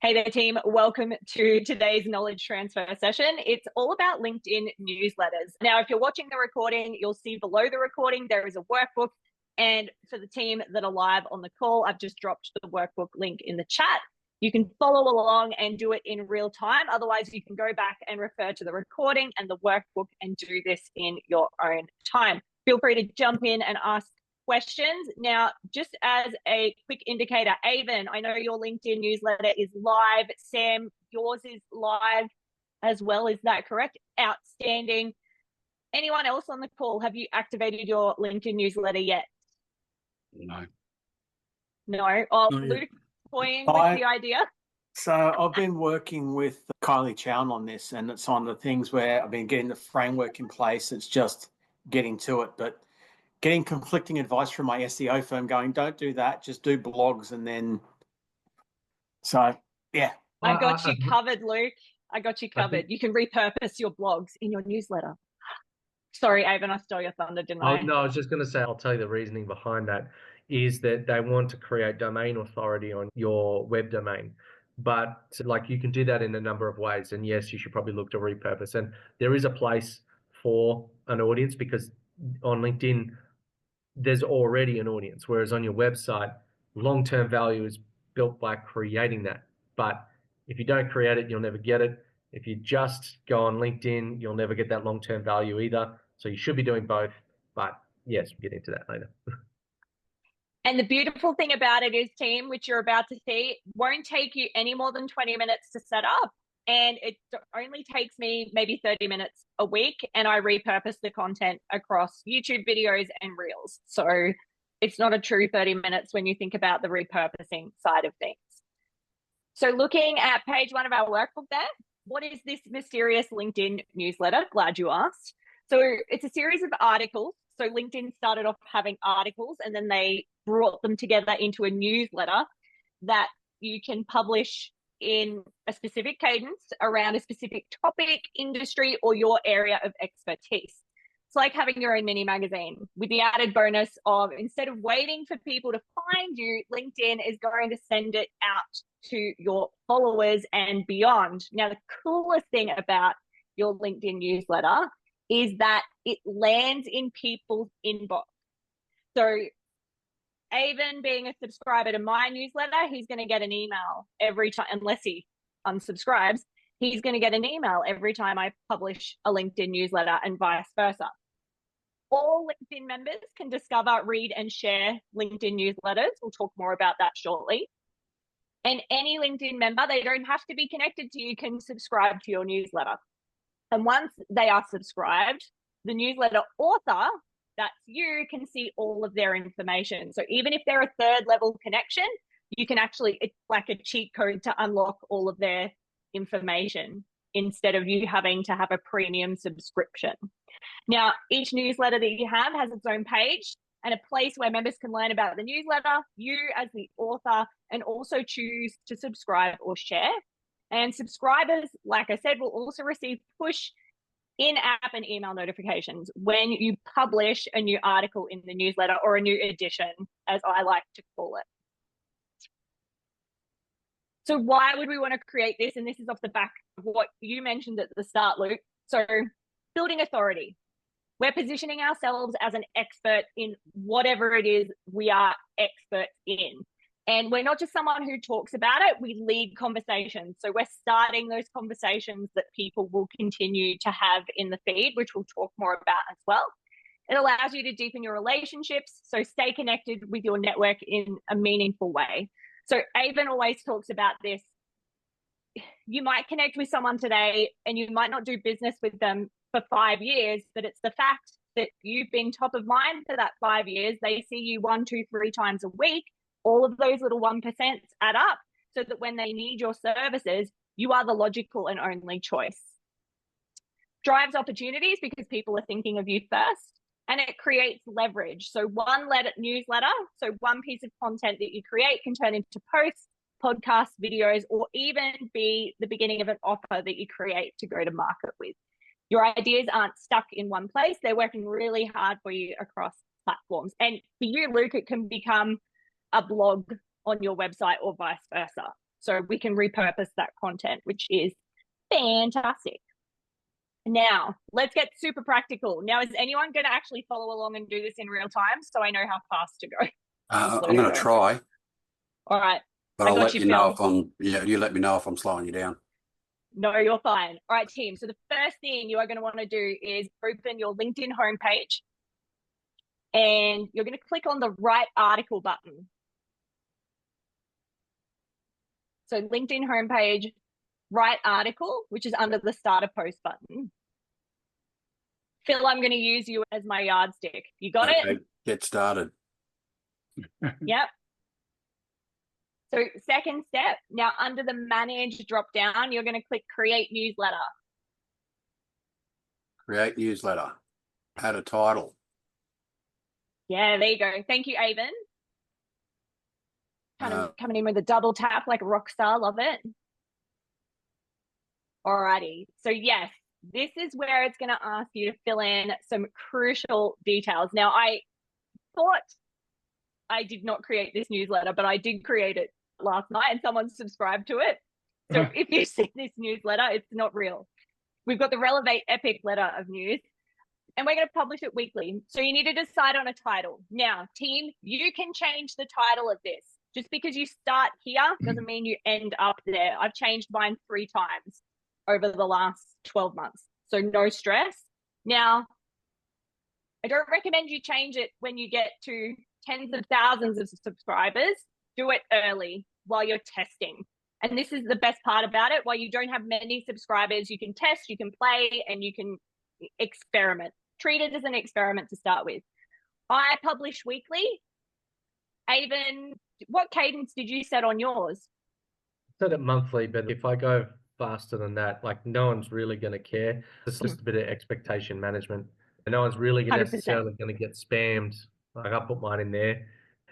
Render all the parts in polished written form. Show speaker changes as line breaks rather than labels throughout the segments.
Hey there, team. Welcome to today's knowledge transfer session. It's all about LinkedIn newsletters. Now, if you're watching the recording, you'll see below the recording there is a workbook. And for the team that are live on the call, I've just dropped the workbook link in the chat. You can follow along and do it in real time. Otherwise, you can go back and refer to the recording and the workbook and do this in your own time. Feel free to jump in and ask questions. Now, just as a quick indicator, Avon, I know your LinkedIn newsletter is live. Sam, yours is live as well. Is that correct? Outstanding. Anyone else on the call, have you activated your LinkedIn newsletter yet?
No.
No? Oh,
Not yet.
Luke, toying with the idea?
So I've been working with Kylie Chown on this, and it's on the things where I've been getting the framework in place. It's just getting to it, but getting conflicting advice from my SEO firm going, don't do that, just do blogs. And then, so yeah.
I got you covered, Luke. I got you covered. You can repurpose your blogs in your newsletter. Sorry, Avon, I stole your thunder, didn't I?
No, I was just going to say, I'll tell you the reasoning behind that is that they want to create domain authority on your web domain. But like you can do that in a number of ways. And yes, you should probably look to repurpose. And there is a place for an audience because on LinkedIn, there's already an audience, whereas on your website, long-term value is built by creating that. But if you don't create it, you'll never get it. If you just go on LinkedIn, you'll never get that long-term value either. So you should be doing both. But yes, we'll get into that later.
And the beautiful thing about it is, team, which you're about to see, won't take you any more than 20 minutes to set up. And it only takes me maybe 30 minutes a week, and I repurpose the content across YouTube videos and Reels. So it's not a true 30 minutes when you think about the repurposing side of things. So looking at page 1 of our workbook there, what is this mysterious LinkedIn newsletter? Glad you asked. So it's a series of articles. So LinkedIn started off having articles, and then they brought them together into a newsletter that you can publish in a specific cadence around a specific topic, industry, or your area of expertise. It's like having your own mini magazine with the added bonus of, instead of waiting for people to find you, LinkedIn is going to send it out to your followers and beyond. Now, the coolest thing about your LinkedIn newsletter is that it lands in people's inbox. So Avon, being a subscriber to my newsletter, he's going to get an email every time, unless he unsubscribes, he's going to get an email every time I publish a LinkedIn newsletter, and vice versa. All LinkedIn members can discover, read, and share LinkedIn newsletters. We'll talk more about that shortly. And any LinkedIn member, they don't have to be connected to you, can subscribe to your newsletter. And once they are subscribed, the newsletter author, that's you, can see all of their information. So even if they're a third level connection, you can actually, it's like a cheat code to unlock all of their information instead of you having to have a premium subscription. Now, each newsletter that you have has its own page and a place where members can learn about the newsletter, you as the author, and also choose to subscribe or share. And subscribers, like I said, will also receive push in-app and email notifications when you publish a new article in the newsletter, or a new edition, as I like to call it. So why would we want to create this? And this is off the back of what you mentioned at the start, Luke. So building authority. We're positioning ourselves as an expert in whatever it is we are experts in. And we're not just someone who talks about it, we lead conversations. So we're starting those conversations that people will continue to have in the feed, which we'll talk more about as well. It allows you to deepen your relationships, so stay connected with your network in a meaningful way. So Avon always talks about this. You might connect with someone today and you might not do business with them for 5 years, but it's the fact that you've been top of mind for that 5 years. They see you 1, 2, 3 times a week. All of those little 1% add up so that when they need your services, you are the logical and only choice. Drives opportunities because people are thinking of you first, and it creates leverage. So one newsletter, so one piece of content that you create can turn into posts, podcasts, videos, or even be the beginning of an offer that you create to go to market with. Your ideas aren't stuck in one place. They're working really hard for you across platforms. And for you, Luke, it can become a blog on your website or vice versa. So we can repurpose that content, which is fantastic. Now, let's get super practical. Now, is anyone going to actually follow along and do this in real time so I know how fast to go?
I'm going to try.
All right.
But I'll let you know
Phil.
you let me know if I'm slowing you down.
No, you're fine. All right, team. So the first thing you are going to want to do is open your LinkedIn homepage, and you're going to click on the Write Article button. So LinkedIn homepage, Write Article, which is under the Start a Post button. Phil, I'm going to use you as my yardstick. You got it?
Get started.
Yep. So second step, now under the Manage drop down, you're going to click Create Newsletter.
Create newsletter. Add a title.
Yeah, there you go. Thank you, Avon. Coming in with a double tap like a rock star. Love it. Alrighty. So yes, this is where it's going to ask you to fill in some crucial details. Now, I thought I did not create this newsletter, but I did create it last night and someone subscribed to it. So if you see this newsletter, it's not real. We've got the Relevate Epic letter of news and we're going to publish it weekly. So you need to decide on a title. Now, team, you can change the title of this. Just because you start here doesn't mean you end up there. I've changed mine 3 times over the last 12 months. So no stress. Now, I don't recommend you change it when you get to tens of thousands of subscribers. Do it early while you're testing. And this is the best part about it. While you don't have many subscribers, you can test, you can play, and you can experiment. Treat it as an experiment to start with. I publish weekly. Avon, what cadence did you set on yours?
I set it monthly, but if I go faster than that, like no one's really going to care. It's just a bit of expectation management. And no one's really necessarily going to get spammed. Like I put mine in there.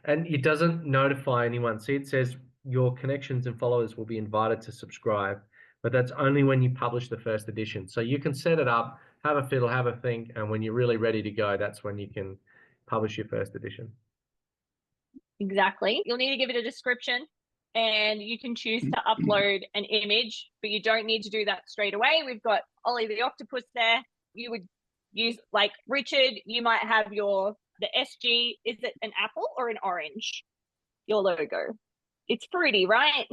And it doesn't notify anyone. See, it says your connections and followers will be invited to subscribe, but that's only when you publish the first edition. So you can set it up, have a fiddle, have a think, and when you're really ready to go, that's when you can publish your first edition.
Exactly. You'll need to give it a description and you can choose to upload an image, but you don't need to do that straight away. We've got Ollie the Octopus there. You would use, like Richard, you might have the SG, is it an apple or an orange? Your logo. It's fruity, right?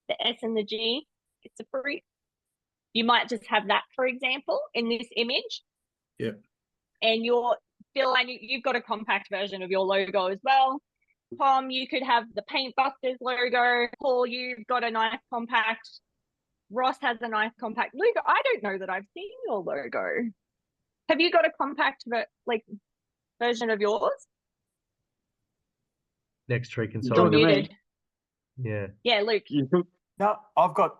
The S and the G, it's a fruit. You might just have that, for example, in this image.
Yep.
And Phil, and you've got a compact version of your logo as well. Tom, you could have the Paintbusters logo. Paul, you've got a nice compact. Ross has a nice compact logo. I don't know that I've seen your logo. Have you got a compact version of yours?
Next tree
You're
consultant.
muted.
Yeah.
Yeah, Luke.
No, I've got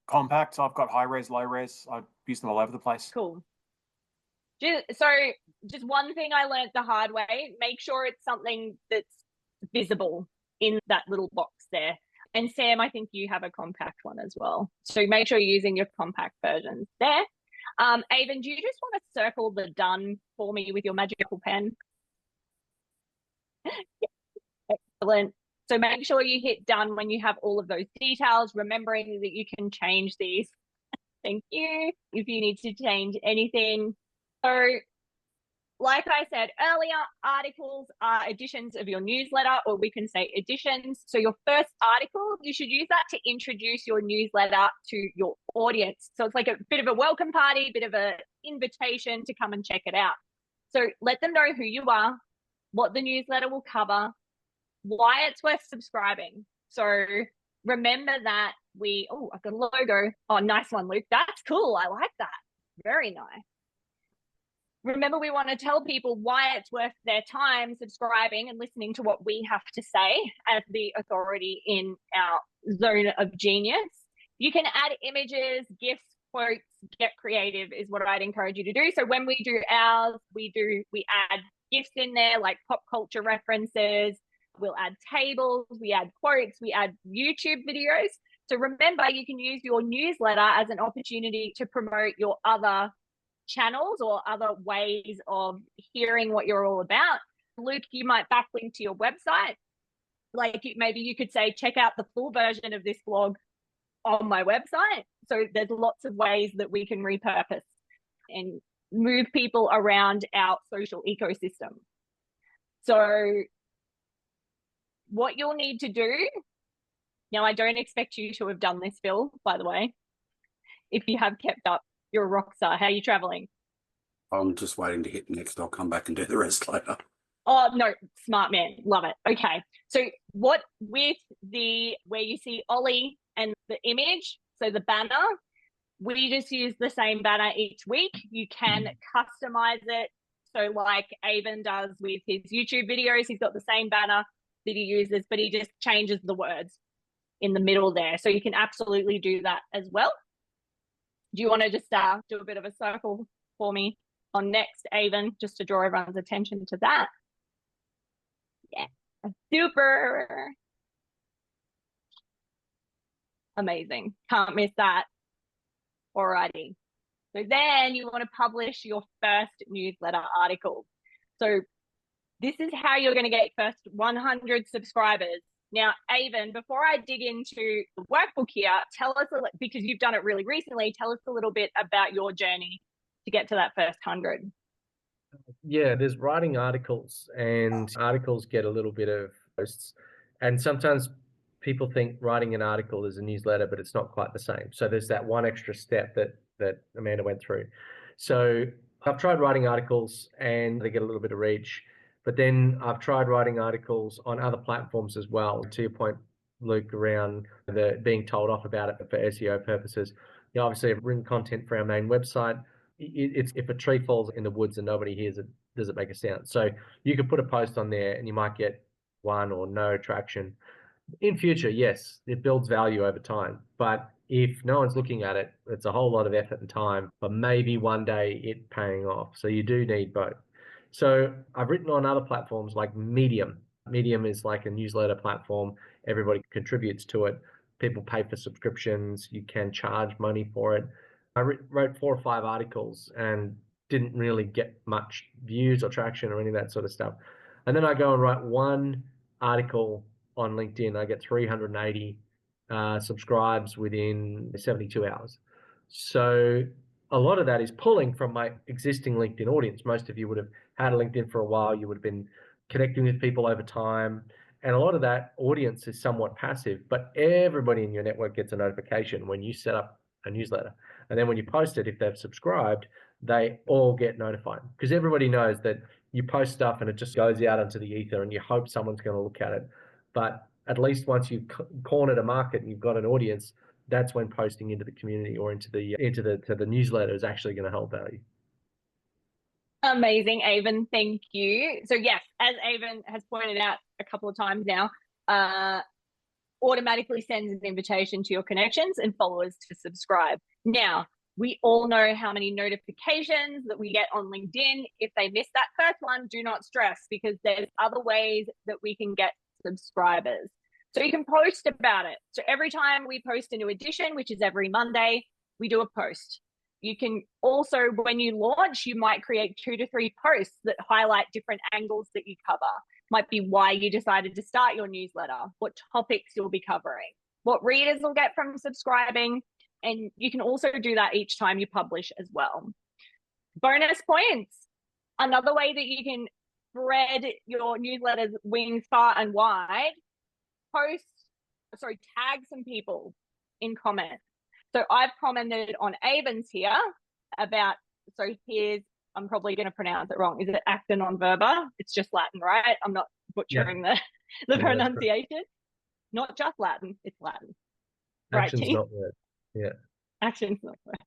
compacts. I've got high res, low res. I use them all over the place.
Cool. So just one thing I learned the hard way, make sure it's something that's visible in that little box there. And Sam, I think you have a compact one as well. So make sure you're using your compact versions there. Avon, do you just want to circle the done for me with your magical pen? Excellent. So make sure you hit done when you have all of those details, remembering that you can change these. Thank you. If you need to change anything. So like I said earlier, articles are editions of your newsletter, or we can say editions. So your first article, you should use that to introduce your newsletter to your audience. So it's like a bit of a welcome party, a bit of an invitation to come and check it out. So let them know who you are, what the newsletter will cover, why it's worth subscribing. So remember that I've got a logo. Oh, nice one, Luke. That's cool. I like that. Very nice. Remember, we want to tell people why it's worth their time subscribing and listening to what we have to say as the authority in our zone of genius. You can add images, GIFs, quotes, get creative is what I'd encourage you to do. So when we do ours, we add GIFs in there, like pop culture references. We'll add tables, we add quotes, we add YouTube videos. So remember, you can use your newsletter as an opportunity to promote your other channels or other ways of hearing what you're all about. Luke, you might backlink to your website. like maybe you could say, check out the full version of this blog on my website. So there's lots of ways that we can repurpose and move people around our social ecosystem. So what you'll need to do, now I don't expect you to have done this, Phil, by the way. If you have kept up, you're a rock star. How are you traveling?
I'm just waiting to hit next. I'll come back and do the rest later.
Oh, no, smart man. Love it. Okay. So what with where you see Ollie and the image, so the banner, we just use the same banner each week. You can customize it. So like Avon does with his YouTube videos, he's got the same banner that he uses, but he just changes the words in the middle there. So you can absolutely do that as well. Do you want to just do a bit of a circle for me on next, Avon, just to draw everyone's attention to that? Yeah, super. Amazing. Can't miss that. Alrighty. So then you want to publish your first newsletter article. So this is how you're going to get first 100 subscribers. Now, Avon, before I dig into the workbook here, tell us, because you've done it really recently, tell us a little bit about your journey to get to that first 100.
Yeah, there's writing articles, and articles get a little bit of posts. And sometimes people think writing an article is a newsletter, but it's not quite the same. So there's that one extra step that Amanda went through. So I've tried writing articles and they get a little bit of reach, but then I've tried writing articles on other platforms as well. To your point, Luke, around the being told off about it for SEO purposes. You know, obviously I've written content for our main website. It's if a tree falls in the woods and nobody hears it, does it make a sound? So you could put a post on there and you might get one or no traction. In future, yes, it builds value over time. But if no one's looking at it, it's a whole lot of effort and time, but maybe one day it paying off. So you do need both. So I've written on other platforms like Medium. Medium is like a newsletter platform. Everybody contributes to it. People pay for subscriptions. You can charge money for it. I wrote 4 or 5 articles and didn't really get much views or traction or any of that sort of stuff. And then I go and write one article on LinkedIn. I get 380 subscribes within 72 hours. So a lot of that is pulling from my existing LinkedIn audience. Most of you would have had a LinkedIn for a while. You would have been connecting with people over time. And a lot of that audience is somewhat passive, but everybody in your network gets a notification when you set up a newsletter. And then when you post it, if they've subscribed, they all get notified, because everybody knows that you post stuff and it just goes out into the ether and you hope someone's going to look at it. But at least once you've cornered a market and you've got an audience, that's when posting into the community or into the newsletter is actually going to hold value.
Amazing, Avon. Thank you. So yes, as Avon has pointed out a couple of times now, automatically sends an invitation to your connections and followers to subscribe. Now, we all know how many notifications that we get on LinkedIn. If they miss that first one, do not stress, because there's other ways that we can get subscribers. So you can post about it. So every time we post a new edition, which is every Monday, we do a post. You can also, when you launch, you might create 2 to 3 posts that highlight different angles that you cover. Might be why you decided to start your newsletter, what topics you'll be covering, what readers will get from subscribing. And you can also do that each time you publish as well. Bonus points. Another way that you can spread your newsletter's wings far and wide, tag some people in comments. So I've commented on Avon's here about, so here's, I'm probably going to pronounce it wrong. Is it acta non verba? It's just Latin, right? I'm not butchering the pronunciation. Not just Latin, it's Latin.
Action's
right,
not word. Yeah.
Action's not word.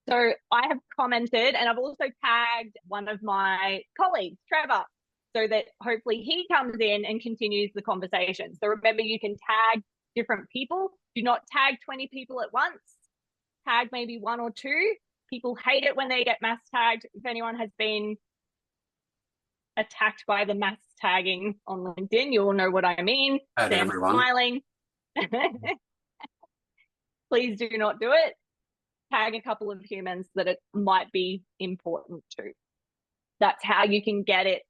So I have commented, and I've also tagged one of my colleagues, Trevor, so that hopefully he comes in and continues the conversation. So remember, you can tag different people. Do not tag 20 people at once. Tag maybe 1 or 2. People hate it when they get mass tagged. If anyone has been attacked by the mass tagging on LinkedIn, you will know what I mean.
At
Sam's
everyone.
smiling. Please do not do it. Tag a couple of humans that it might be important to. That's how you can get it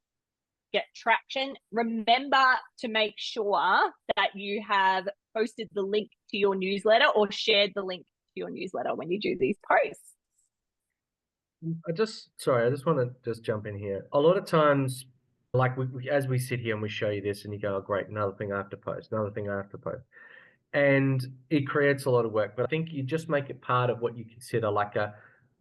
get traction, remember to make sure that you have posted the link to your newsletter or shared the link to your newsletter when you do these posts.
I just want to just jump in here. A lot of times, like as we sit here and we show you this and you go, oh, great, another thing I have to post, another thing I have to post. And it creates a lot of work. But I think you just make it part of what you consider like a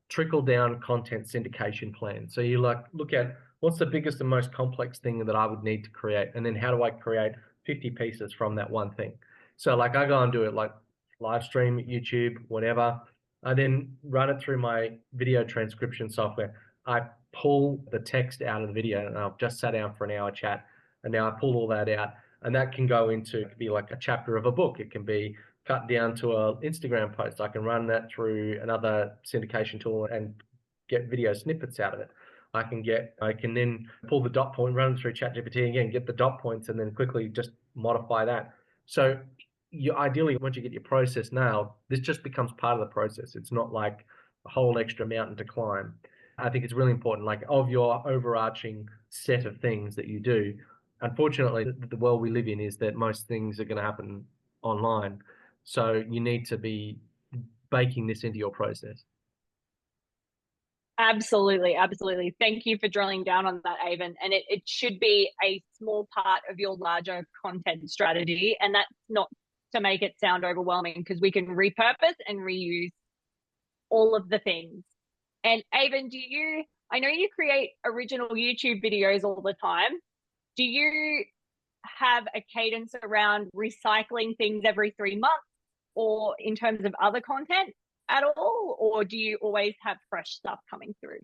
trickle down content syndication plan. So you like look at what's the biggest and most complex thing that I would need to create, and then how do I create 50 pieces from that one thing. So like I go and do it like live stream, YouTube, whatever. I then run it through my video transcription software. I pull the text out of the video, and I've just sat down for an hour chat, and now I pull all that out, and that can go into, it could be like a chapter of a book. It can be cut down to an Instagram post. I can run that through another syndication tool and get video snippets out of it. I can then pull the dot point, run it through ChatGPT again, get the dot points, and then quickly just modify that. So you ideally, once you get your process nailed, this just becomes part of the process. It's not like a whole extra mountain to climb. I think it's really important, like of your overarching set of things that you do. Unfortunately, the world we live in is that most things are going to happen online. So you need to be baking this into your process.
Absolutely, absolutely. Thank you for drilling down on that, Avon. And it should be a small part of your larger content strategy. And that's not to make it sound overwhelming, because we can repurpose and reuse all of the things. And Avon, I know you create original YouTube videos all the time. Do you have a cadence around recycling things every 3 months, or in terms of other content at all? Or do you always have fresh stuff coming through?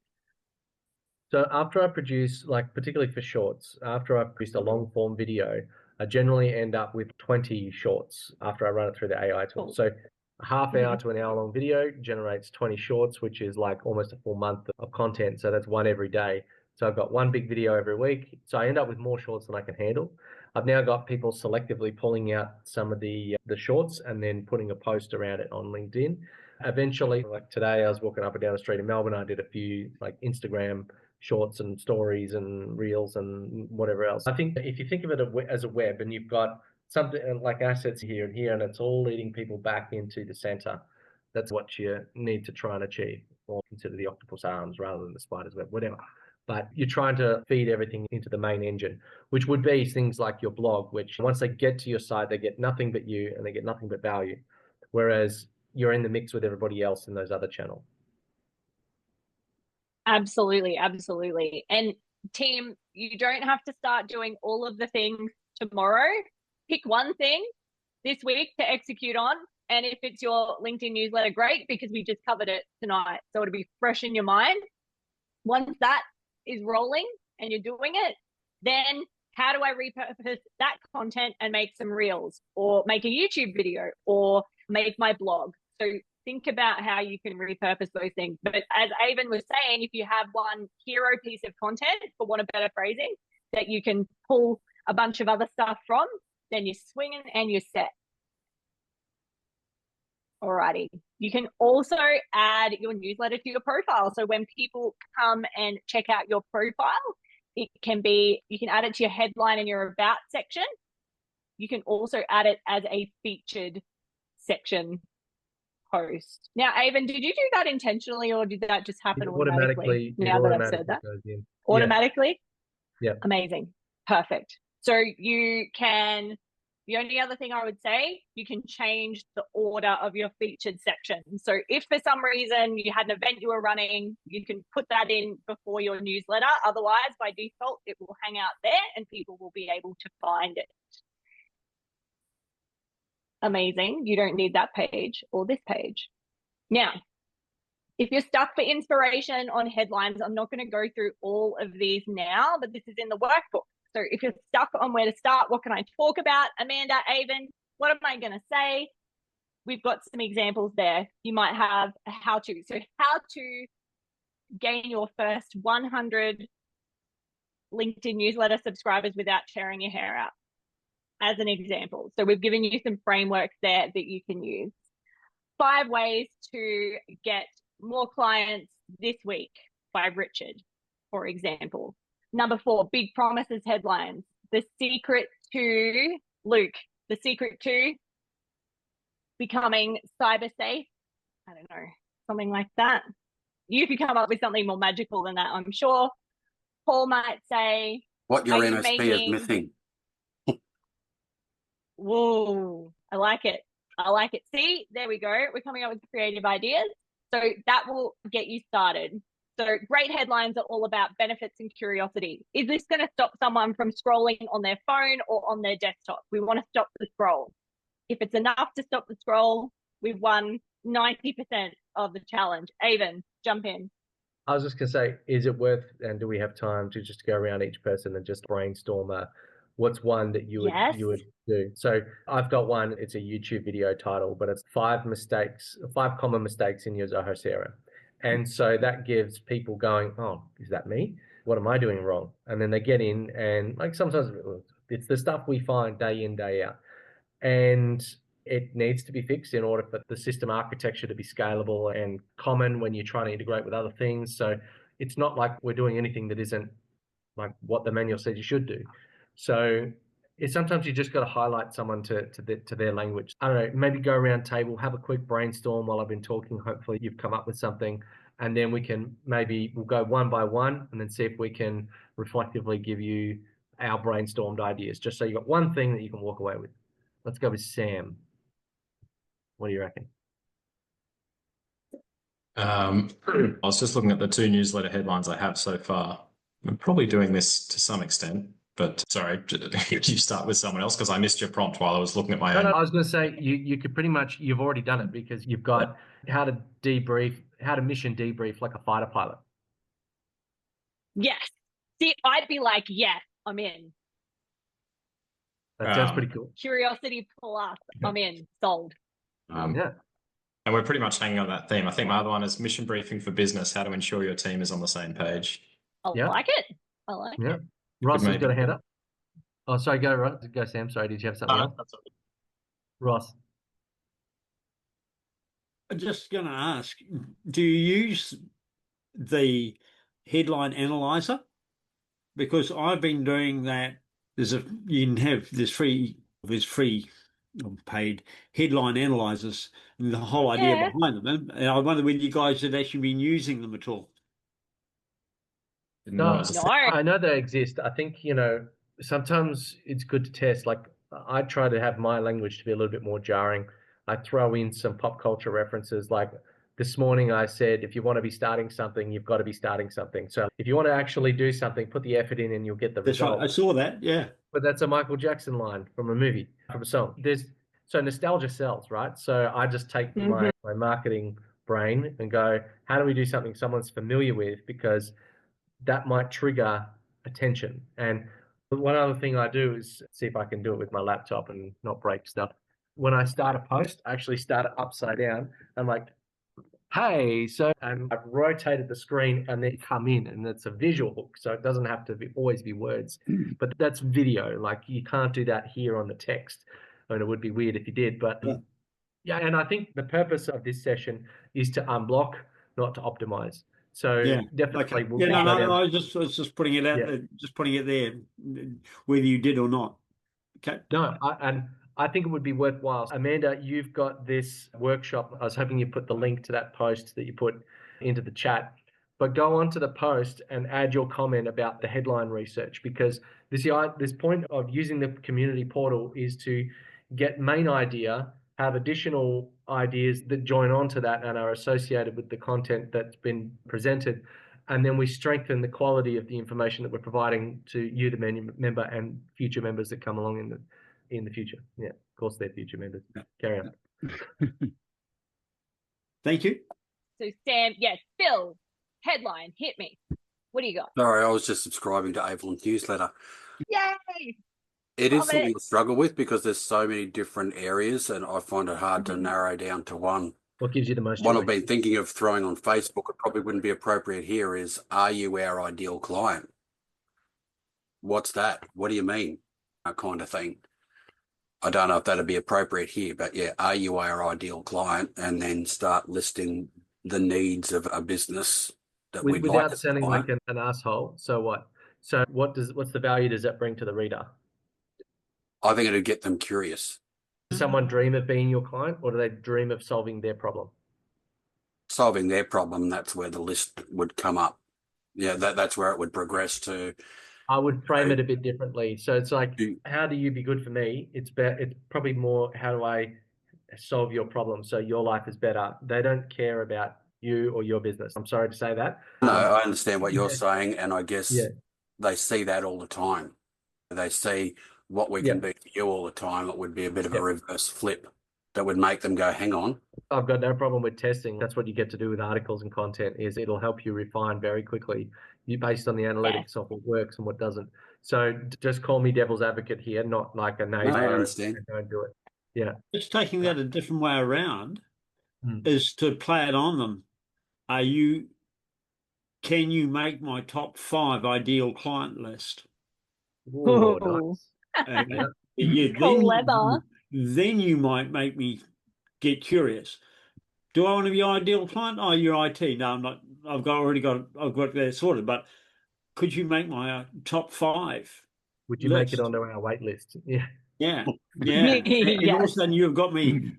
So after I produce, like particularly for shorts, after I've produced a long form video, I generally end up with 20 shorts after I run it through the AI tool.
Cool.
So a half hour to an hour long video generates 20 shorts, which is like almost a full month of content. So that's one every day. So I've got one big video every week. So I end up with more shorts than I can handle. I've now got people selectively pulling out some of the shorts and then putting a post around it on LinkedIn. Eventually, like today, I was walking up and down the street in Melbourne. I did a few like Instagram shorts and stories and reels and whatever else. I think if you think of it as a web, and you've got something like assets here and here, and it's all leading people back into the center, that's what you need to try and achieve, or consider the octopus arms rather than the spider's web, whatever. But you're trying to feed everything into the main engine, which would be things like your blog, which once they get to your site, they get nothing but you and they get nothing but value. Whereas you're in the mix with everybody else in those other channels.
Absolutely, absolutely. And team, you don't have to start doing all of the things tomorrow. Pick one thing this week to execute on. And if it's your LinkedIn newsletter, great, because we just covered it tonight. So it'll be fresh in your mind. Once that is rolling and you're doing it, then how do I repurpose that content and make some reels, or make a YouTube video, or make my blog? So think about how you can repurpose those things. But as Avon was saying, if you have one hero piece of content, for want of better phrasing, that you can pull a bunch of other stuff from, then you're swinging and you're set. Alrighty. You can also add your newsletter to your profile. So when people come and check out your profile, it can be, you can add it to your headline and your about section. You can also add it as a featured section post. Now, Avon, did you do that intentionally, or did that just happen automatically? Now that I've said that, automatically.
Yeah.
Amazing. Perfect. So you can. The only other thing I would say, you can change the order of your featured section. So if for some reason you had an event you were running, you can put that in before your newsletter. Otherwise, by default, it will hang out there and people will be able to find it. Amazing. You don't need that page or this page. Now, if you're stuck for inspiration on headlines, I'm not going to go through all of these now, but this is in the workbook. So if you're stuck on where to start, what can I talk about? Amanda, Avon, what am I going to say? We've got some examples there. You might have a how-to. So how to gain your first 100 LinkedIn newsletter subscribers without tearing your hair out, as an example. So we've given you some frameworks there that you can use. 5 ways to get more clients this week by Richard, for example. Number 4, big promises headlines. The secret to Luke, the secret to becoming cyber safe. I don't know, something like that. You could come up with something more magical than that, I'm sure. Paul might say,
What your
are you
MSP is missing.
Whoa, I like it. I like it. See, there we go. We're coming up with creative ideas. So that will get you started. So great headlines are all about benefits and curiosity. Is this going to stop someone from scrolling on their phone or on their desktop? We want to stop the scroll. If it's enough to stop the scroll, we've won 90% of the challenge. Avon, jump in.
I was just going to say, is it worth, and do we have time to just go around each person and just brainstorm what's one that you would do? So I've got one, it's a YouTube video title, but it's 5 common mistakes in your Zoho CRM. And so that gives people going, oh, is that me? What am I doing wrong? And then they get in, and like sometimes it's the stuff we find day in, day out. And it needs to be fixed in order for the system architecture to be scalable and common when you're trying to integrate with other things. So it's not like we're doing anything that isn't like what the manual says you should do. So it's sometimes you just got to highlight someone to their language. I don't know, maybe go around table, have a quick brainstorm while I've been talking. Hopefully you've come up with something, and then we'll go one by one and then see if we can reflectively give you our brainstormed ideas, just so you got one thing that you can walk away with. Let's go with Sam. What do you reckon?
I was just looking at the 2 newsletter headlines I have so far. I'm probably doing this to some extent, but sorry, you start with someone else because I missed your prompt while I was looking at my own.
No, I was going to say you could pretty much, you've already done it because you've got how to mission debrief like a fighter pilot.
Yes. See, I'd be like, yes, I'm in.
That sounds pretty cool.
Curiosity plus, I'm in, sold.
Yeah.
And we're pretty much hanging on that theme. I think my other one is mission briefing for business, how to ensure your team is on the same page.
I like it. I like it.
Ross has got a hand up. Oh, sorry, go Sam. Sorry, did you have something else? Ross.
I'm just going to ask, do you use the headline analyzer? Because I've been doing that. You can have there's free or paid headline analyzers, and the whole idea behind them. And I wonder whether you guys had actually been using them at all.
No, I know they exist. I think, sometimes it's good to test. Like I try to have my language to be a little bit more jarring. I throw in some pop culture references. Like this morning I said, if you want to be starting something, you've got to be starting something. So if you want to actually do something, put the effort in and you'll get the result.
Right. I saw that, yeah.
But that's a Michael Jackson line from a movie, from a song. So nostalgia sells, right? So I just take my marketing brain and go, how do we do something someone's familiar with? Because that might trigger attention. And one other thing I do is see if I can do it with my laptop and not break stuff. When I start a post, I actually start it upside down. I'm like, hey, and I've rotated the screen and then come in, and it's a visual hook. So it doesn't have to always be words, but that's video. Like you can't do that here on the text. I mean, it would be weird if you did, but yeah. And I think the purpose of this session is to unblock, not to optimize. So definitely.
Okay. I was just putting it out, just putting it there, whether you did or not. Okay.
No, I think it would be worthwhile. Amanda, you've got this workshop. I was hoping you put the link to that post that you put into the chat, but go onto the post and add your comment about the headline research, because this point of using the community portal is to get main idea, have additional ideas that join onto that and are associated with the content that's been presented. And then we strengthen the quality of the information that we're providing to you, the member, and future members that come along in the future. Yeah, of course they're future members. Carry on.
Thank you.
So Sam, Phil, headline, hit me. What do you got?
Sorry, I was just subscribing to Avalon's newsletter.
Yay!
It is something to struggle with because there's so many different areas, and I find it hard to narrow down to one.
What gives you the most
One
joy?
I've been thinking of throwing on Facebook, it probably wouldn't be appropriate here, is, are you our ideal client? What's that? What do you mean? That kind of thing. I don't know if that'd be appropriate here, but yeah, are you our ideal client? And then start listing the needs of a business that we'd
without
like
sounding like an asshole. So what? So what's the value does that bring to the reader?
I think it'd get them curious.
Does someone dream of being your client, or do they dream of solving their problem?
Solving their problem, that's where the list would come up. Yeah, that's where it would progress to.
I would frame it a bit differently. So it's like, how do you be good for me? It's probably more, how do I solve your problem so your life is better? They don't care about you or your business. I'm sorry to say that.
No, I understand what you're saying, and I guess
Yeah.
they see that all the time. They see what we can be for you all the time. It would be a bit of a reverse flip that would make them go, hang on.
I've got no problem with testing. That's what you get to do with articles and content, is it'll help you refine very quickly, based on the analytics of what works and what doesn't. So just call me devil's advocate here, not like a naysayer.
I understand.
And don't do it. Yeah.
Just taking that a different way around is to play it on them. Can you make my top 5 ideal client list?
Ooh, nice.
Clever.
Then you might make me get curious. Do I want to be ideal client? Oh, you're IT. No, I'm not. I've got that sorted. But could you make my top 5?
Would you make it onto our wait list? Yeah.
Yeah. And
Yes.
all of a sudden you've got me.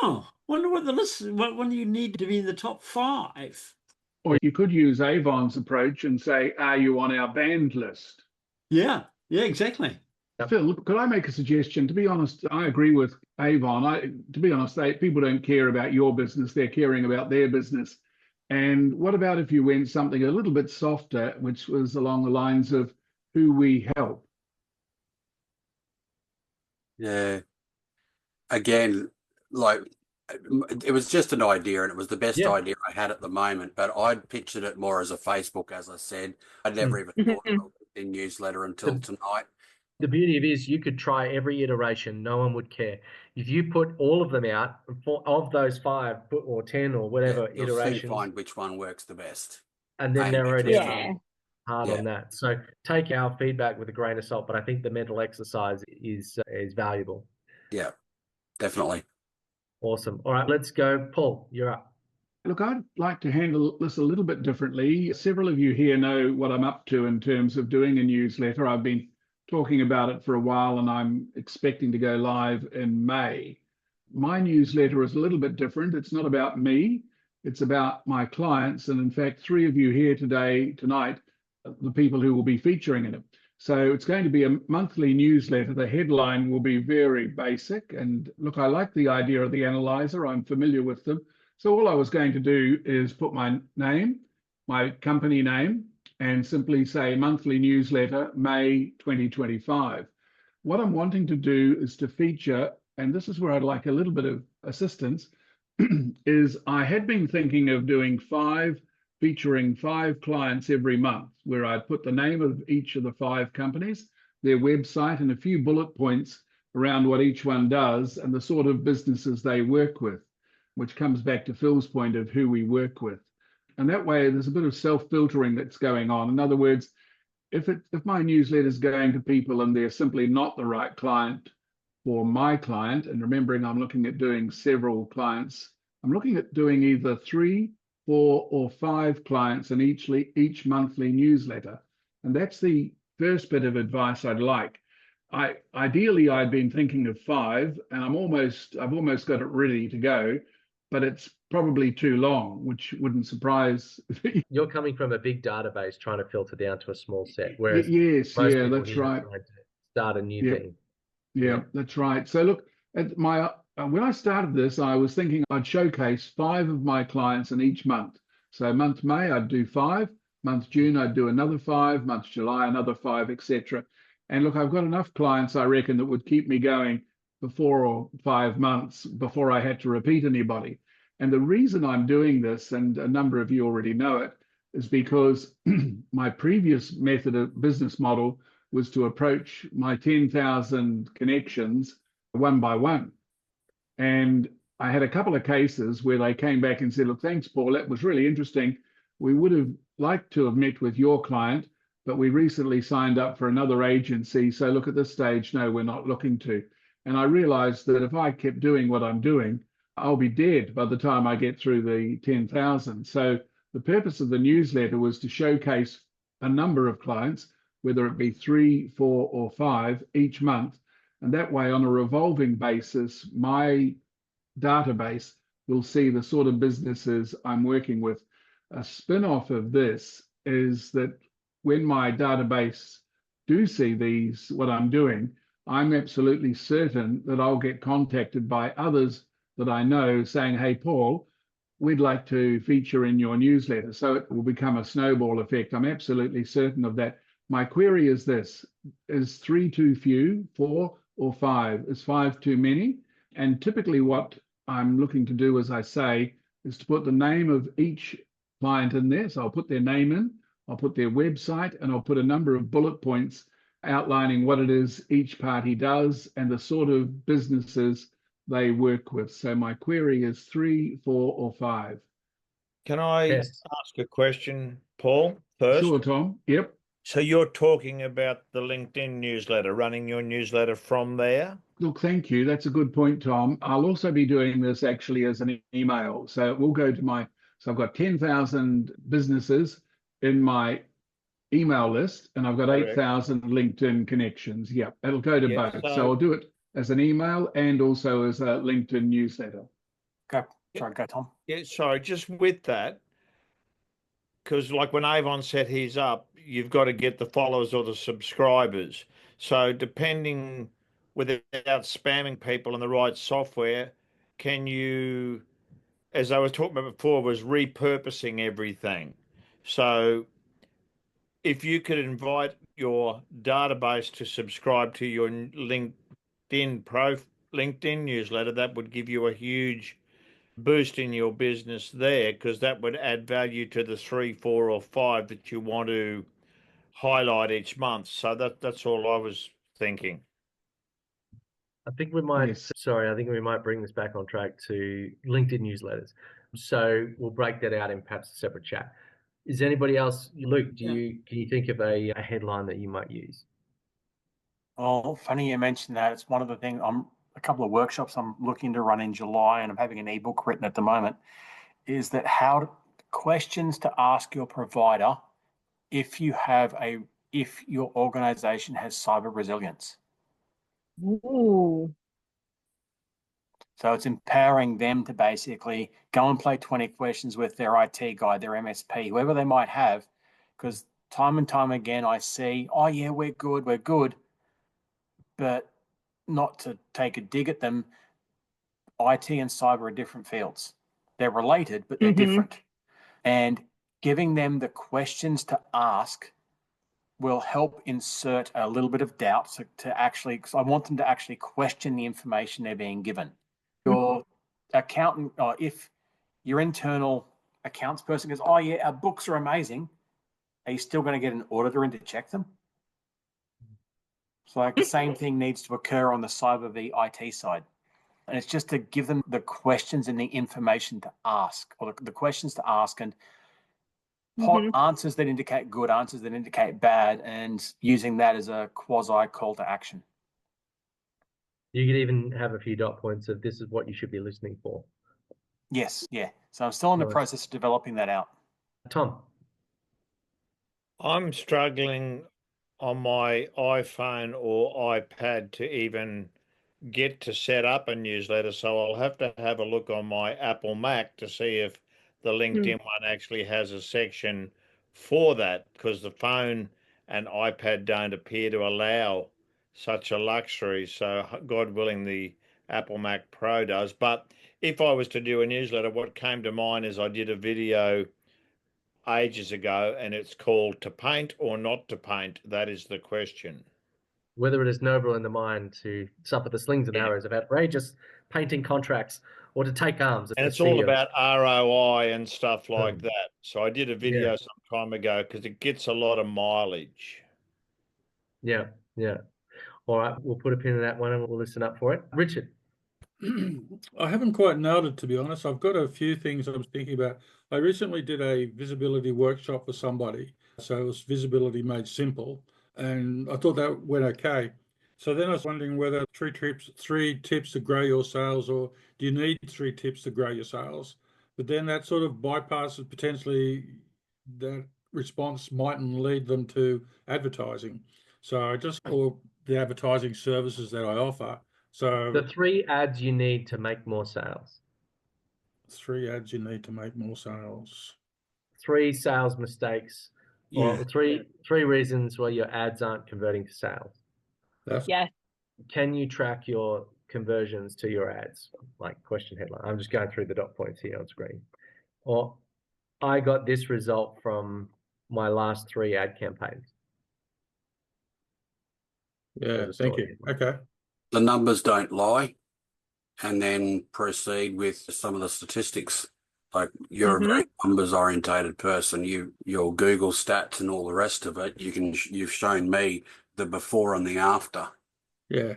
Oh, wonder what the list. What do you need to be in the top 5?
Or you could use Avon's approach and say, are you on our banned list?
Yeah, exactly.
Phil, could I make a suggestion? To be honest, I agree with Avon. To be honest, people don't care about your business. They're caring about their business. And what about if you went something a little bit softer, which was along the lines of who we help?
Yeah. Again, like, it was just an idea, and it was the best idea I had at the moment, but I'd pictured it more as a Facebook, as I said. I'd never even thought about the newsletter until tonight.
The beauty of it is you could try every iteration. No one would care. If you put all of them out, of those 5 or 10 or whatever iterations,
find which one works the best.
and then narrow it down hard
Yeah.
on that. So take our feedback with a grain of salt, but I think the mental exercise is valuable.
Yeah, definitely.
Awesome. All right, let's go. Paul, you're up.
Look, I'd like to handle this a little bit differently. Several of you here know what I'm up to in terms of doing a newsletter. I've been talking about it for a while, and I'm expecting to go live in May. My newsletter is a little bit different. It's not about me. It's about my clients. And in fact, 3 of you here tonight, the people who will be featuring in it. So it's going to be a monthly newsletter. The headline will be very basic. And look, I like the idea of the analyzer. I'm familiar with them. So all I was going to do is put my name, my company name, and simply say monthly newsletter, May 2025. What I'm wanting to do is to feature, and this is where I'd like a little bit of assistance, is I had been thinking of doing featuring 5 clients every month, where I'd put the name of each of the 5 companies, their website, and a few bullet points around what each one does and the sort of businesses they work with, which comes back to Phil's point of who we work with. And that way, there's a bit of self-filtering that's going on. In other words, if my newsletter is going to people and they're simply not the right client for my client, and remembering I'm looking at doing several clients, I'm looking at doing either 3, 4, or 5 clients in each monthly newsletter. And that's the first bit of advice I'd like. Ideally, I'd been thinking of 5, and I've almost got it ready to go, but it's probably too long, which wouldn't surprise.
You're coming from a big database trying to filter down to a small set, whereas
yes, yeah, that's right.
Start a new thing.
Yeah, that's right. So look, at when I started this, I was thinking I'd showcase 5 of my clients in each month. So month May, I'd do 5. Month June, I'd do another 5. Month July, another 5, etc. And look, I've got enough clients, I reckon, that would keep me going for 4 or 5 months before I had to repeat anybody. And the reason I'm doing this, and a number of you already know it, is because my previous method of business model was to approach my 10,000 connections one by one. And I had a couple of cases where they came back and said, look, thanks, Paul, that was really interesting. We would have liked to have met with your client, but we recently signed up for another agency. So look, at this stage, no, we're not looking to. And I realized that if I kept doing what I'm doing, I'll be dead by the time I get through the 10,000. So the purpose of the newsletter was to showcase a number of clients, whether it be 3, 4, or 5 each month. And that way, on a revolving basis, my database will see the sort of businesses I'm working with. A spin-off of this is that when my database do see these, what I'm doing, I'm absolutely certain that I'll get contacted by others that I know saying, hey, Paul, we'd like to feature in your newsletter. So it will become a snowball effect. I'm absolutely certain of that. My query is this: is 3 too few, 4 or 5? Is 5 too many? And typically what I'm looking to do, as I say, is to put the name of each client in there. So I'll put their name in, I'll put their website, and I'll put a number of bullet points outlining what it is each party does and the sort of businesses they work with. So my query is 3, 4, or 5.
Can I
Yes.
ask a question, Paul, first?
Sure, Tom. Yep.
So you're talking about the LinkedIn newsletter, running your newsletter from there?
Look, thank you. That's a good point, Tom. I'll also be doing this actually as an email. So it will go to so I've got 10,000 businesses in my email list, and I've got
Correct.
8,000 LinkedIn connections. Yeah, it'll go to
Yeah,
both. So I'll do it as an email and also as a LinkedIn newsletter.
Go, Tom.
Yeah, sorry, just with that, because like when Avon set his up, you've got to get the followers or the subscribers. So depending, without spamming people in the right software, can you, as I was talking about before, was repurposing everything. So if you could invite your database to subscribe to your LinkedIn newsletter, that would give you a huge boost in your business there, because that would add value to the 3, 4, or 5 that you want to highlight each month. So that's all I was thinking.
I think we might,
Yes.
sorry, I think we might bring this back on track to LinkedIn newsletters. So we'll break that out in perhaps a separate chat. Is anybody else, Luke, can you think of a headline that you might use?
Oh, funny you mentioned that. It's one of the things, a couple of workshops I'm looking to run in July, and I'm having an ebook written at the moment, is that questions to ask your provider if your organization has cyber resilience.
Ooh.
So it's empowering them to basically go and play 20 questions with their IT guy, their MSP, whoever they might have, because time and time again I see, oh yeah, we're good, but not to take a dig at them, IT and cyber are different fields. They're related, but they're different. And giving them the questions to ask will help insert a little bit of doubt because I want them to actually question the information they're being given. Your accountant, or if your internal accounts person goes, oh yeah, our books are amazing, are you still going to get an auditor in to check them? So like the same thing needs to occur on the cyber v IT side. And it's just to give them the questions and the information to ask, or the questions to ask, and answers that indicate good, answers that indicate bad, and using that as a quasi call to action.
You could even have a few dot points of this is what you should be listening for.
Yes, yeah. So I'm still in the process of developing that out.
Tom.
I'm struggling on my iPhone or iPad to even get to set up a newsletter, so I'll have to have a look on my Apple Mac to see if the LinkedIn one actually has a section for that, because the phone and iPad don't appear to allow such a luxury. So God willing, the Apple Mac Pro does. But if I was to do a newsletter, what came to mind is I did a video ages ago, and it's called "To Paint or Not to Paint?" That is the question.
Whether it is noble in the mind to suffer the slings and arrows of outrageous painting contracts, or to take arms.
And it's all about ROI and stuff like that. So I did a video some time ago because it gets a lot of mileage.
Yeah. All right, we'll put a pin in that one and we'll listen up for it. Richard.
I haven't quite nailed it, to be honest. I've got a few things I was thinking about. I recently did a visibility workshop for somebody. So it was visibility made simple. And I thought that went okay. So then I was wondering whether three tips to grow your sales, or do you need 3 tips to grow your sales? But then that sort of bypasses potentially that response mightn't lead them to advertising. So I just call the advertising services that I offer. So
The 3 ads you need to make more sales.
3 ads you need to make more sales.
3 sales mistakes, or
Yeah.
three reasons why your ads aren't converting to sales.
Yes.
Can you track your conversions to your ads? Like question headline. I'm just going through the dot points here on screen. Or I got this result from my last 3 ad campaigns.
Yeah, thank you. Okay.
The numbers don't lie, and then proceed with some of the statistics. Like you're a very numbers orientated person. Your Google stats and all the rest of it. You've shown me the before and the after.
Yeah.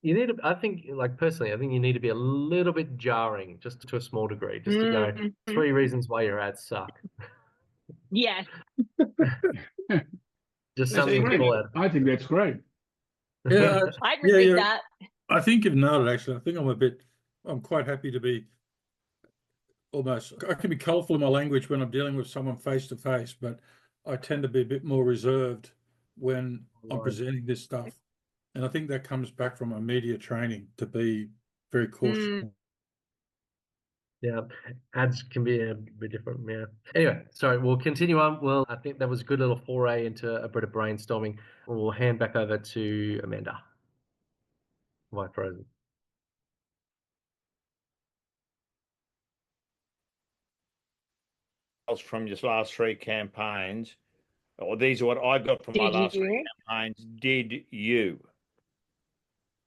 You need to, I think, like personally, I think you need to be a little bit jarring, just to a small degree, just to go 3 reasons why your ads suck.
Yes.
Just something to pull out.
I think that's great.
Yeah,
I'd repeat that.
I think you've nailed it, actually. I think I'm quite happy to be I can be colourful in my language when I'm dealing with someone face to face, but I tend to be a bit more reserved when I'm presenting this stuff. And I think that comes back from my media training to be very cautious.
Yeah, ads can be a bit different. Yeah. Anyway, sorry, we'll continue on. Well, I think that was a good little foray into a bit of brainstorming. We'll hand back over to Amanda. Why frozen?
From your last 3 campaigns, or these are what I got from my last 3 campaigns. Did you?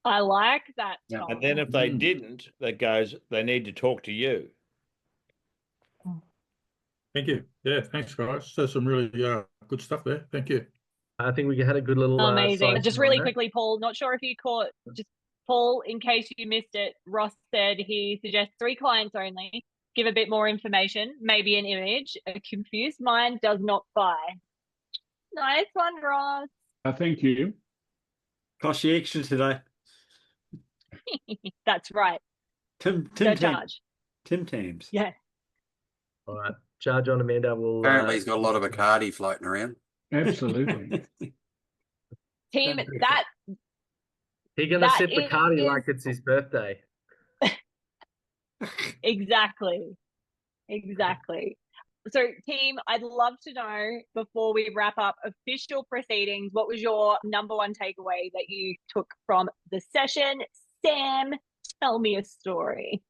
I like that.
Yeah. And then if they didn't, that goes, they need to talk to you.
Thank you. Yeah, thanks, guys. There's some really good stuff there. Thank you.
I think we had a good little
amazing. Just really
there.
quickly, Paul, not sure if you caught, just Paul, in case you missed it, Ross said he suggests 3 clients only. Give a bit more information, maybe an image. A confused mind does not buy. Nice one, Ross.
Thank you.
Cost you extra today.
That's right.
Tim
charge.
Tim Tams.
Yeah.
All right. Charge on, Amanda.
Apparently he's got a lot of Bacardi floating around.
Absolutely.
Team, that...
He's going to sip Bacardi like it's his birthday.
Exactly. So, team, I'd love to know, before we wrap up official proceedings, what was your number 1 takeaway that you took from the session? Sam, tell me a story.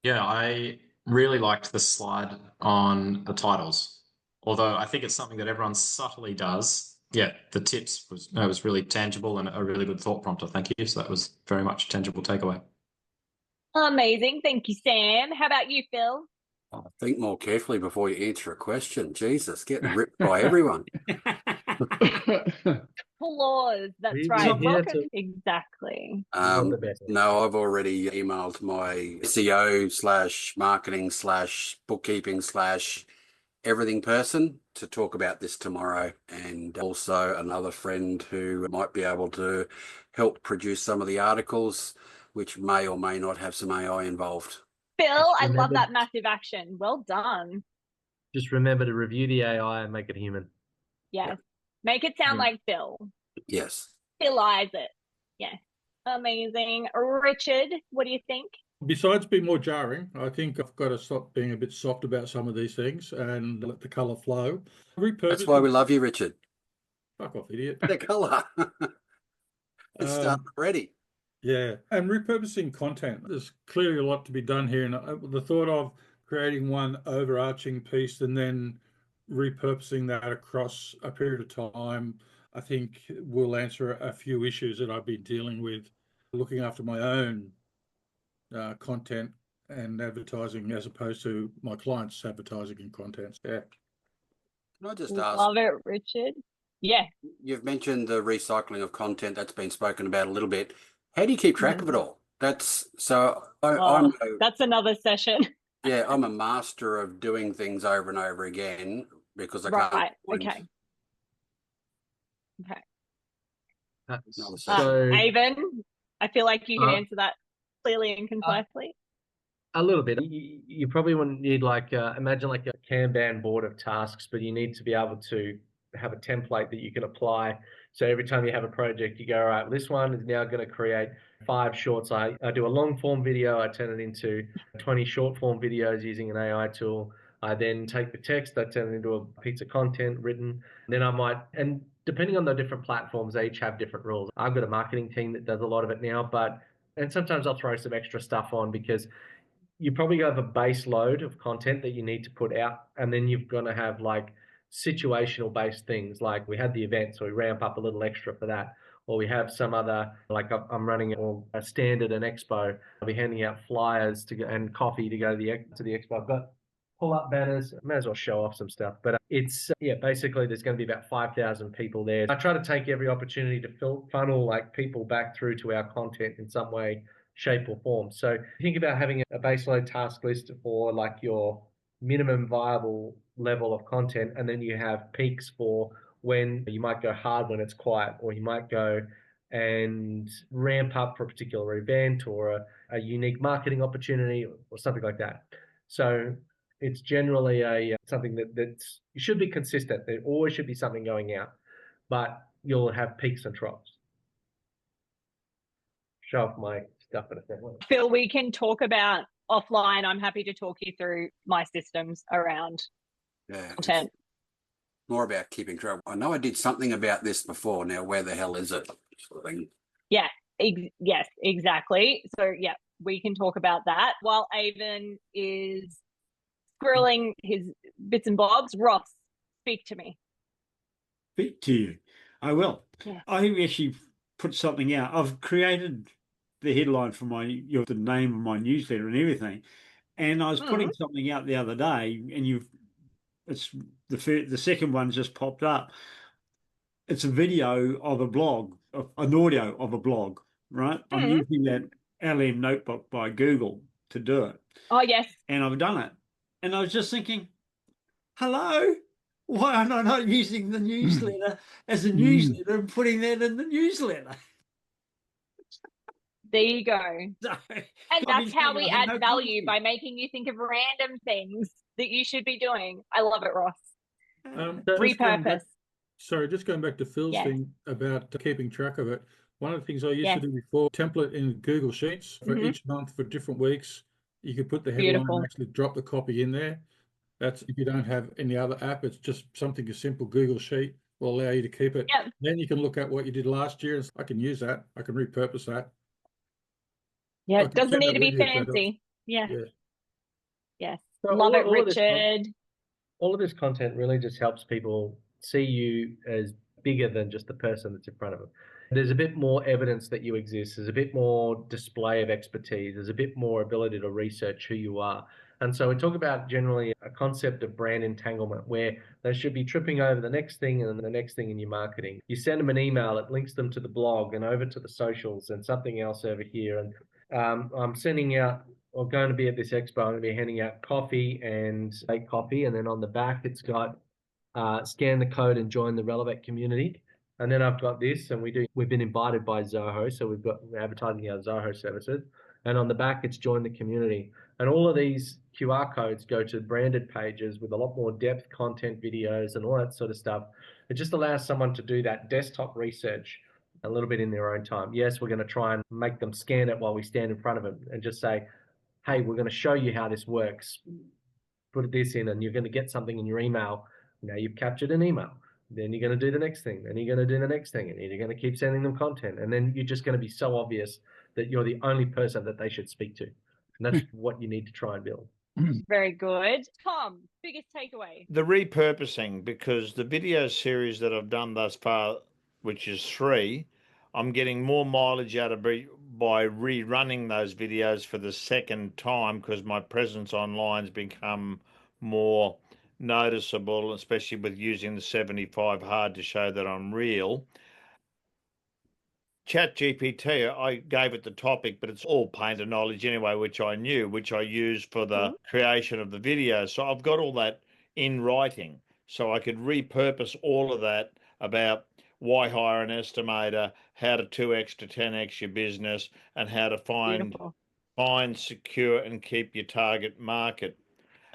Yeah, I really liked the slide on the titles, although I think it's something that everyone subtly does. Yeah, the tips was really tangible and a really good thought prompter. Thank you. So that was very much a tangible takeaway.
Amazing. Thank you, Sam. How about you, Phil?
Think more carefully before you answer a question. Jesus, getting ripped by everyone.
Applause. That's right. Welcome. Exactly.
No, I've already emailed my SEO / marketing / bookkeeping / everything person to talk about this tomorrow, and also another friend who might be able to help produce some of the articles, which may or may not have some AI involved.
Phil, I love that massive action. Well done.
Just remember to review the AI and make it human.
Yes. Yeah. Make it sound like Phil.
Yes.
Philize it. Yeah. Amazing. Richard, what do you think?
Besides being more jarring, I think I've got to stop being a bit soft about some of these things and let the colour flow.
That's why we love you, Richard.
Fuck off, idiot.
The colour. It's starting already.
Yeah, and repurposing content. There's clearly a lot to be done here. And the thought of creating one overarching piece and then repurposing that across a period of time, I think will answer a few issues that I've been dealing with, looking after my own content and advertising as opposed to my clients' advertising and content. Yeah.
Can I just ask?
Love it, Richard. Yeah.
You've mentioned the recycling of content that's been spoken about a little bit. How do you keep track of it all? That's
another session.
Yeah, I'm a master of doing things over and over again because I can't.
Okay.
So,
Avon, I feel like you can answer that clearly and concisely.
A little bit. You probably wouldn't need imagine like a Kanban board of tasks, but you need to be able to have a template that you can apply. So every time you have a project, you go, all right, this one is now going to create 5 shorts. I do a long form video, I turn it into 20 short form videos using an AI tool. I then take the text, I turn it into a piece of content written. Then I might, and depending on the different platforms, they each have different rules. I've got a marketing team that does a lot of it now, and sometimes I'll throw some extra stuff on because you probably have a base load of content that you need to put out, and then you're going to have like situational based things. Like we had the event, so we ramp up a little extra for that. Or we have some other, like I'm running a stand at an expo. I'll be handing out flyers and coffee to go to the expo. I've got pull-up banners. I may as well show off some stuff. But it's, basically there's going to be about 5,000 people there. I try to take every opportunity to funnel like people back through to our content in some way, shape or form. So think about having a baseload task list for like your minimum viable level of content, and then you have peaks for when you might go hard when it's quiet, or you might go and ramp up for a particular event or a unique marketing opportunity or something like that. So it's generally something that's you should be consistent. There always should be something going out, but you'll have peaks and troughs. Show off my stuff in a second.
Phil, we can talk about offline. I'm happy to talk you through my systems around content.
More about keeping track. I know I did something about this before. Now, where the hell is it? Sort of thing.
Yeah, yes, exactly. So, yeah, we can talk about that. While Avon is squirreling his bits and bobs, Ross, speak to me.
Speak to you. I will.
Yeah.
I actually put something out. I've created the headline for the name of my newsletter and everything. And I was putting something out the other day, and it's the second one just popped up. It's a video of a blog, an audio of a blog, right? I'm using that LM notebook by Google to do it.
Oh, yes.
And I've done it. And I was just thinking, hello, why am I not using the newsletter as a newsletter and putting that in the newsletter?
There you go. And that's how we add value, by making you think of random things that you should be doing. I love it, Ross. Repurpose.
Just going back to Phil's thing about keeping track of it. One of the things I used to do before, template in Google Sheets for each month for different weeks. You could put the headline and actually drop the copy in there. That's if you don't have any other app. It's just something as simple. Google Sheet will allow you to keep it. Yep. Then you can look at what you did last year. I can use that. I can repurpose that.
Yeah, it doesn't need to be fancy. Yeah. Yes. So love it, Richard.
All of this content really just helps people see you as bigger than just the person that's in front of them. There's a bit more evidence that you exist. There's a bit more display of expertise. There's a bit more ability to research who you are. And so we talk about generally a concept of brand entanglement, where they should be tripping over the next thing and the next thing in your marketing. You send them an email, it links them to the blog and over to the socials and something else over here. And I'm sending out, or going to be at this expo, I'm going to be handing out coffee and make coffee. And then on the back, it's got scan the code and join the relevant community. And then I've got this, and we've been invited by Zoho, so we're advertising our Zoho services. And on the back, it's join the community. And all of these QR codes go to branded pages with a lot more depth content videos and all that sort of stuff. It just allows someone to do that desktop research a little bit in their own time. Yes, we're going to try and make them scan it while we stand in front of them and just say, hey, we're going to show you how this works. Put this in and you're going to get something in your email. Now you've captured an email. Then you're going to do the next thing. Then you're going to do the next thing. And then you're going to keep sending them content. And then you're just going to be so obvious that you're the only person that they should speak to. And that's what you need to try and build.
Very good. Tom, biggest takeaway?
The repurposing, because the video series that I've done thus far, which is 3, I'm getting more mileage out of by rerunning those videos for the second time, because my presence online's become more noticeable, especially with using the 75 hard to show that I'm real. ChatGPT, I gave it the topic, but it's all painter knowledge anyway, which I knew, which I used for the creation of the video. So I've got all that in writing, so I could repurpose all of that about why hire an estimator, how to 2x to 10x your business, and how to find, secure, and keep your target market.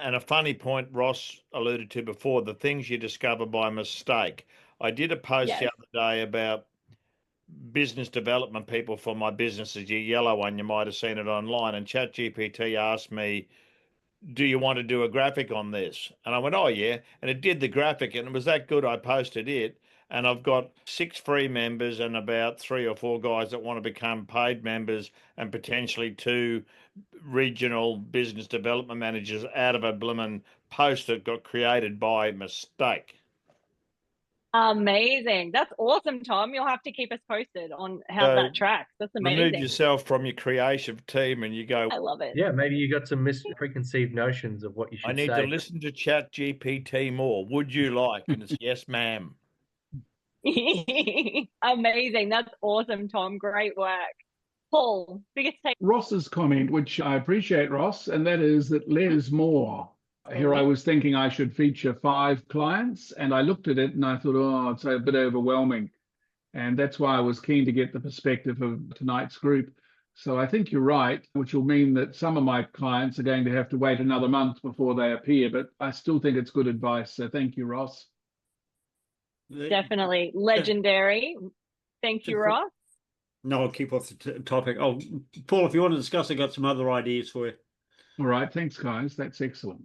And a funny point Ross alluded to before, the things you discover by mistake. I did a post the other day about business development people for my business, is your yellow one. You might have seen it online. And ChatGPT asked me, do you want to do a graphic on this? And I went, oh, yeah. And it did the graphic, and it was that good. I posted it. And I've got 6 free members and about 3 or 4 guys that want to become paid members, and potentially 2 regional business development managers out of a blooming post that got created by mistake.
Amazing. That's awesome, Tom. You'll have to keep us posted on how that tracks. That's amazing.
Remove yourself from your creative team and you go,
I love it.
Yeah, maybe you got some preconceived notions of what you should say.
I need to listen to ChatGPT more. Would you like? And it's yes, ma'am.
Amazing. That's awesome, Tom. Great work. Paul, biggest take.
Ross's comment, which I appreciate, Ross, and that is that less more. Here I was thinking I should feature 5 clients, and I looked at it and I thought, oh, it's a bit overwhelming. And that's why I was keen to get the perspective of tonight's group. So I think you're right, which will mean that some of my clients are going to have to wait another month before they appear, but I still think it's good advice. So thank you, Ross.
Definitely legendary. Thank you, Ross.
No, I'll keep off the topic. Oh, Paul, if you want to discuss, I got some other ideas for you.
All right, thanks, guys. That's excellent.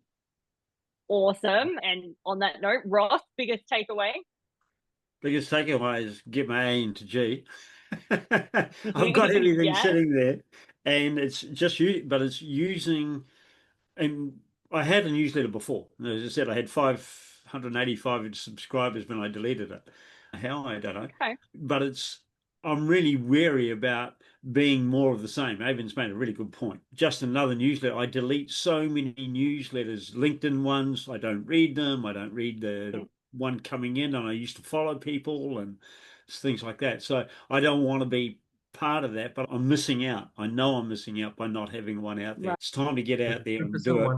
Awesome. And on that note, Ross, biggest takeaway?
Biggest takeaway is get my A into G. I've got everything sitting there, and it's just you, but it's using. And I had a newsletter before. As I said, I had 585 subscribers when I deleted it. How, I don't know.
Okay.
But I'm really wary about being more of the same. Avon's made a really good point. Just another newsletter. I delete so many newsletters, LinkedIn ones. I don't read them. I don't read the one coming in, and I used to follow people and things like that. So I don't want to be part of that, but I'm missing out. I know I'm missing out by not having one out there. Right. It's time to get out there and do it.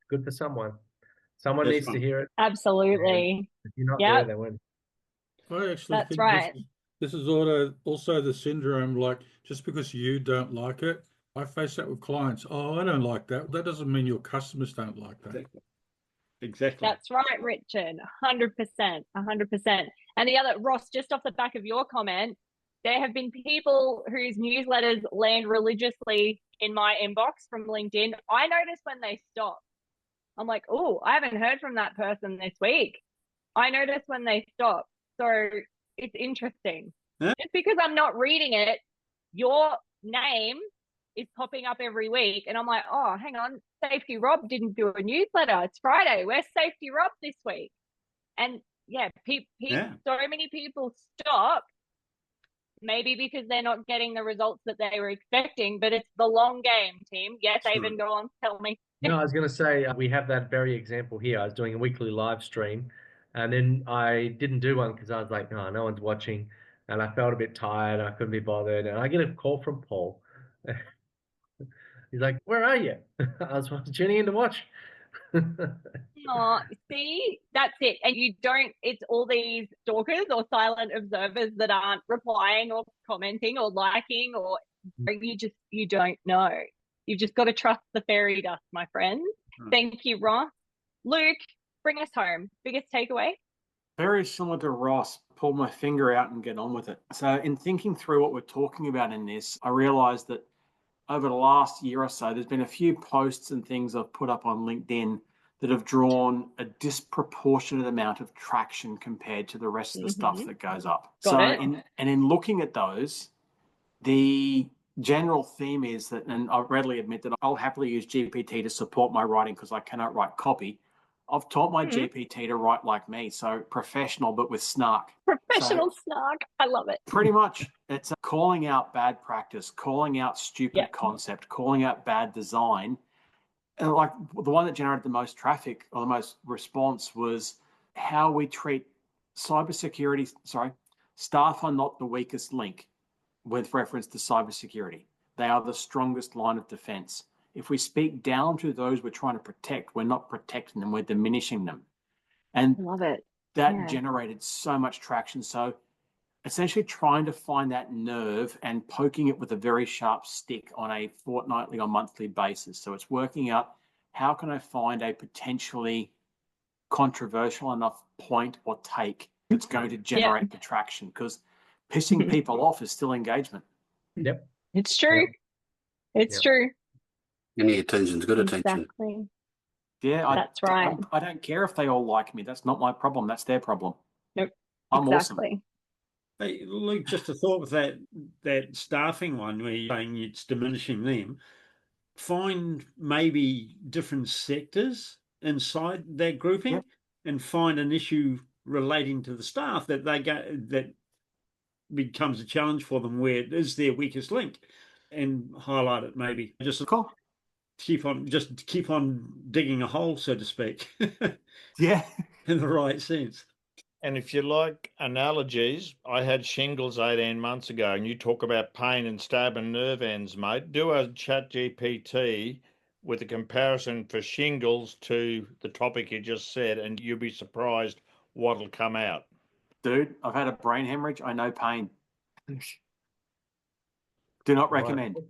Good for someone. Someone needs to hear it.
Absolutely.
If you're not there, they won't.
I actually
That's
think
right.
This is also the syndrome, like just because you don't like it, I face that with clients. Oh, I don't like that. That doesn't mean your customers don't like that.
Exactly.
That's right, Richard. 100%. 100%. And the other, Ross, just off the back of your comment, there have been people whose newsletters land religiously in my inbox from LinkedIn. I notice when they stop. I'm like, oh, I haven't heard from that person this week. I notice when they stop. So it's interesting.
Huh?
Just because I'm not reading it, your name is popping up every week. And I'm like, oh, hang on. Safety Rob didn't do a newsletter. It's Friday. Where's Safety Rob this week? And yeah, so many people stop, maybe because they're not getting the results that they were expecting, but it's the long game, team. Yes, Avon, go on, tell me.
No, I was going to say, we have that very example here. I was doing a weekly live stream, and then I didn't do one because I was like, no one's watching, and I felt a bit tired. I couldn't be bothered, and I get a call from Paul. He's like, where are you? I was tuning in to watch.
Oh, see, that's it. And it's all these stalkers or silent observers that aren't replying or commenting or liking, or you don't know. You've just got to trust the fairy dust, my friends. Thank you, Ross. Luke, bring us home. Biggest takeaway?
Very similar to Ross, pull my finger out and get on with it. So in thinking through what we're talking about in this, I realized that over the last year or so, there's been a few posts and things I've put up on LinkedIn that have drawn a disproportionate amount of traction compared to the rest of the stuff that goes up. In looking at those, the general theme is that, and I readily admit that I'll happily use GPT to support my writing because I cannot write copy. I've taught my GPT to write like me, so professional but with snark.
Professional snark. I love it.
Pretty much. It's calling out bad practice, calling out stupid concept, calling out bad design. And like the one that generated the most traffic or the most response was how we treat cybersecurity. Staff are not the weakest link with reference to cybersecurity. They are the strongest line of defense. If we speak down to those we're trying to protect, we're not protecting them, we're diminishing them. And
I love it.
That generated so much traction. So essentially trying to find that nerve and poking it with a very sharp stick on a fortnightly or monthly basis. So it's working out how can I find a potentially controversial enough point or take that's going to generate attraction? Because pissing people off is still engagement.
Yep.
It's true.
Yep.
It's
Yep.
true.
Any attention's good attention.
Exactly.
Yeah,
That's right.
I don't care if they all like me. That's not my problem. That's their problem.
Nope.
I'm
Exactly.
Hey, Luke, just a thought with that staffing one where you're saying it's diminishing them. Find maybe different sectors inside that grouping and find an issue relating to the staff that that becomes a challenge for them where it is their weakest link and highlight it maybe. Just
Cool.
keep on digging a hole, so to speak.
Yeah.
In the right sense.
And if you like analogies, I had shingles 18 months ago, and you talk about pain and stabbing nerve ends, mate. Do a chat GPT with a comparison for shingles to the topic you just said, and you'll be surprised what'll come out.
Dude, I've had a brain hemorrhage. I know pain. Do not recommend.
Right.